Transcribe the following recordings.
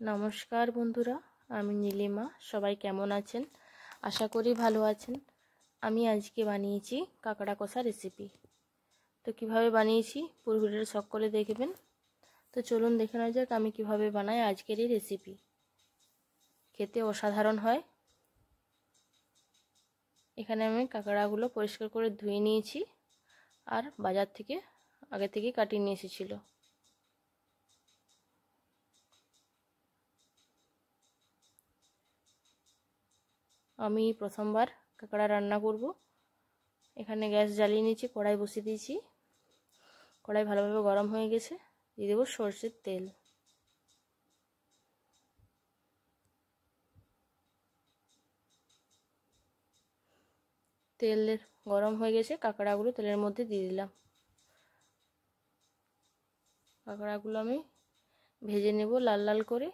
নমস্কার বন্ধুরা, আমি নীলিমা। সবাই কেমন আছেন? আশা করি ভালো আছেন। আমি আজকে বানিয়েছি কাঁকড়া কষা রেসিপি। তো কিভাবে বানিয়েছি পুরো ভিডিওটা সকলে দেখবেন। তো চলুন দেখে নেওয়া যাক আমি কিভাবে বানাই আজকের এই রেসিপি। খেতে অসাধারণ হয়। এখানে আমি কাঁকড়াগুলো পরিষ্কার করে ধুয়ে নিয়েছি আর বাজার থেকে আগে থেকে কাটিয়ে নিয়ে এসেছিল। আমি প্রথমবার কাঁকড়া রান্না করব। এখানে গ্যাস জ্বালিয়ে নিয়েছি, কড়াই বসিয়ে দিয়েছি। কড়াই ভালোভাবে গরম হয়ে গেছে, দিয়ে দেবো সরষের তেল। তেলের গরম হয়ে গেছে, কাঁকড়াগুলো তেলের মধ্যে দিয়ে দিলাম। কাঁকড়াগুলো আমি ভেজে নেব লাল লাল করে।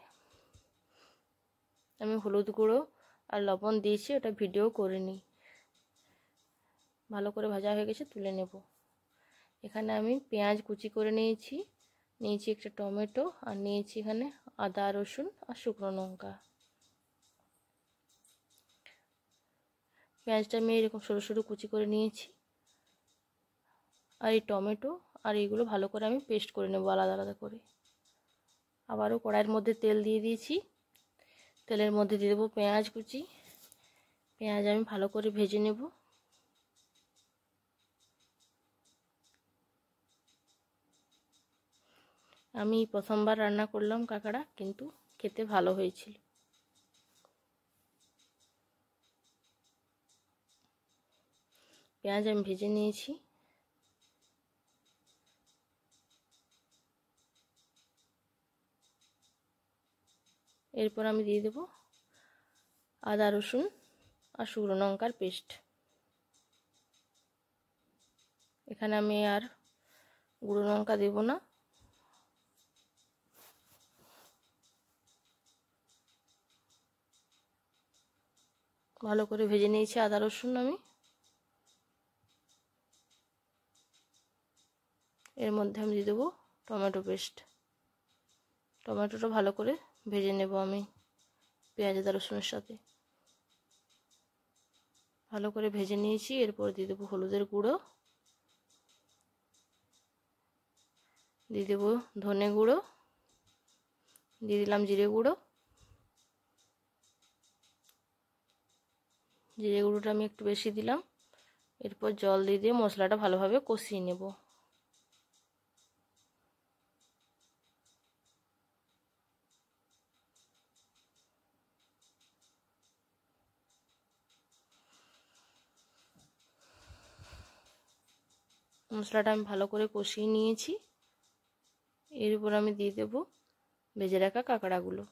আমি হলুদ গুঁড়ো আর লবণ দিয়েছি, ওটা ভিডিও করে নিই। ভালো করে ভাজা হয়ে গেছে, তুলে নেব। এখানে আমি পেঁয়াজ কুচি করে নিয়েছি একটা টমেটো, আর নিয়েছি এখানে আদা রসুন আর শুকনো লঙ্কা। পেঁয়াজটা আমি এরকম সরু সরু কুচি করে নিয়েছি, আর এই টমেটো আর এইগুলো ভালো করে আমি পেস্ট করে নেব আলাদা আলাদা করে। আবারও কড়াইয়ের মধ্যে তেল দিয়ে দিয়েছি। তেলের মধ্যে দিয়ে দেবো পেঁয়াজ কুচি। পেঁয়াজ আমি ভালো করে ভেজে নেব। আমি প্রথমবার রান্না করলাম কাঁকড়া, কিন্তু খেতে ভালো হয়েছিল। পেঁয়াজ আমি ভেজে নিয়েছি। এরপর আমি দিয়ে দেব আদা রসুন আর শুকনো লঙ্কার পেস্ট। এখানে আমি আর গুঁড়ো লঙ্কা দেব না। ভালো করে ভেজে নিয়েছি আদা রসুন আমি। এর মধ্যে আমি দিয়ে দেবো টমেটো পেস্ট। টমেটোটা ভালো করে ভেজে নেব আমি পেঁয়াজ আদা রসুনের সাথে। ভালো করে ভেজে নিয়েছি। এরপর দিয়ে দেবো হলুদের গুঁড়ো, দিয়ে দেবো ধনে গুঁড়ো, দিয়ে দিলাম জিরে গুঁড়ো। জিরে গুঁড়োটা আমি একটু বেশি দিলাম। এরপর জল দিয়ে মশলাটা ভালোভাবে কষিয়ে নেব। মশলাটা আমি ভালো করে কষিয়ে নিয়েছি। এর উপর আমি দিয়ে দেব ভেজে রাখা কাঁকড়াগুলো।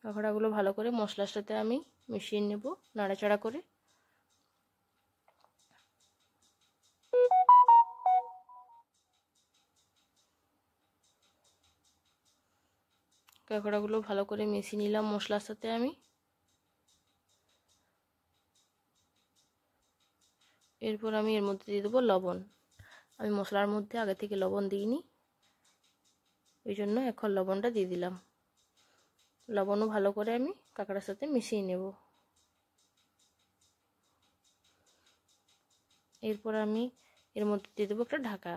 কাঁকড়াগুলো ভালো করে মশলার সাথে আমি মিশিয়ে নেব নাড়াচাড়া করে। কাঁকড়াগুলো ভালো করে মিশিয়ে নিলাম মশলার সাথে আমি। এরপর আমি এর মধ্যে দিয়ে দেবো লবণ। আমি মশলার মধ্যে আগে থেকে লবণ দিইনি, ওই জন্য এখন লবণটা দিয়ে দিলাম। লবণও ভালো করে আমি কাঁকড়ার সাথে মিশিয়ে নেব। এরপর আমি এর মধ্যে দিয়ে দেবো একটা ঢাকা।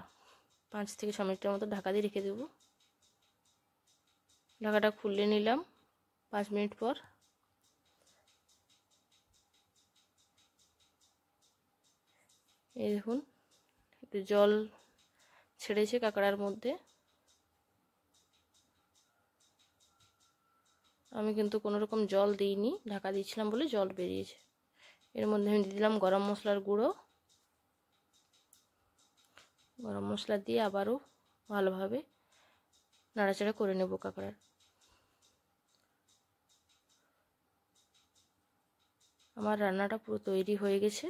5 থেকে 6 মিনিটের মতো ঢাকা দিয়ে রেখে দেবো। ঢাকাটা খুলে নিলাম 5 মিনিট পর। এই দেখুন একটু জল ছেড়েছে কাঁকড়ার মধ্যে। আমি কিন্তু কোনো রকম জল দিইনি, ঢাকা দিয়েছিলাম বলে জল বেরিয়েছে। এর মধ্যে আমি দিয়ে দিলাম গরম মশলার গুঁড়ো। গরম মশলা দিয়ে আবারও ভালোভাবে নাড়াচাড়া করে নেব কাঁকড়ার। আমার রান্নাটা পুরো তৈরি হয়ে গেছে।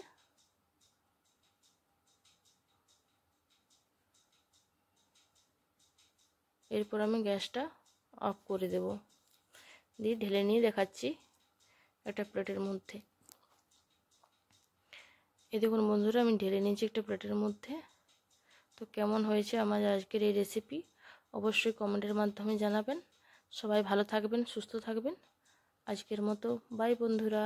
এরপর আমি গ্যাসটা অফ করে দেব, দিয়ে ঢেলে নিয়ে দেখাচ্ছি একটা প্লেটের মধ্যে। এই দেখুন বন্ধুরা, আমি ঢেলে নিয়েছি একটা প্লেটের মধ্যে। তো কেমন হয়েছে আমার আজকের এই রেসিপি অবশ্যই কমেন্টের মাধ্যমে জানাবেন। সবাই ভালো থাকবেন, সুস্থ থাকবেন। আজকের মতো বাই বন্ধুরা,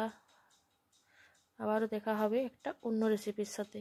আবারও দেখা হবে একটা অন্য রেসিপির সাথে।